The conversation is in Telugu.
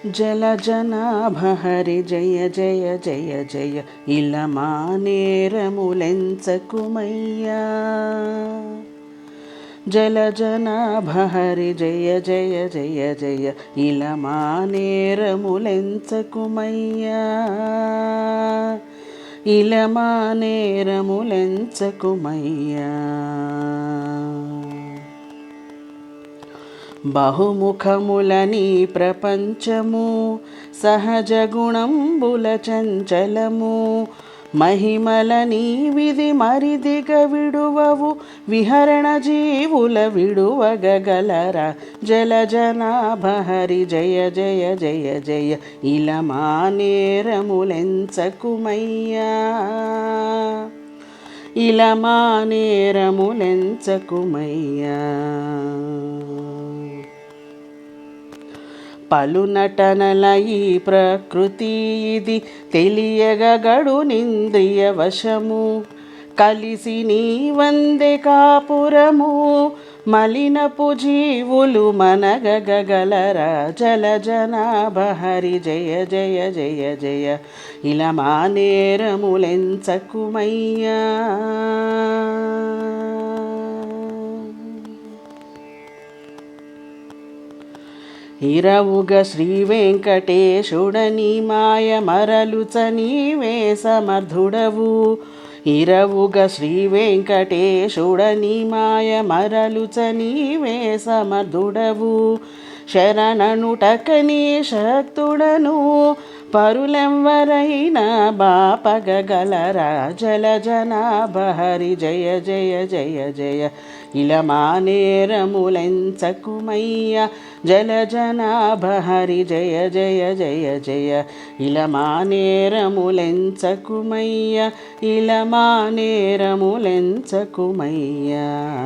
జలజనాభహరి జయ జయ జయ జయ ఇలమానేరములెంచకుమయ్యా. జలజనాభహరి జయ జయ జయ జయ ఇలమానేరములెంచకుమయ్యా. ఇలమానేరములెంచకుమయ్యా. బహుముఖములని ప్రపంచము సహజ గుణంబుల చంచలము. మహిమలని విధి మరిదిగ విడువవు విహరణ జీవుల విడువగలరా. జలజనాభహరి జయ జయ జయ జయ ఇలమానేరములెంచకుమయ్యా. ఇలమానేరములెంచకుమయ్యా. పలునటనల ఈ ప్రకృతి ఇది తెలియగగడు నింద్రియ వశము. కలిసి నీ వందే కాపురము మలినపు జీవులు మనగగలరా. జలజనాభహరి జయ జయ జయ జయ ఇలమానేరములెంచకుమయ్యా. ఇరవుగ శ్రీ వెంకటేశుడని మాయ మరలుచ నీవే సమర్థుడవు. ఇరవుగ శ్రీ వెంకటేశుడని మాయ మరలుచ నీవే సమర్థుడవు. శరణనుటకని శక్తుడను పరులెంవరైనా బాపగలరా. జలజనాభహరి జయ జయ జయ జయ ఇలమానేరములెంచకుమయ్యా. జలజనాభహరి జయ జయ జయ జయ ఇలమానేరములెంచకుమయ్యా. ఇలమానేరములెంచకుమయ్యా.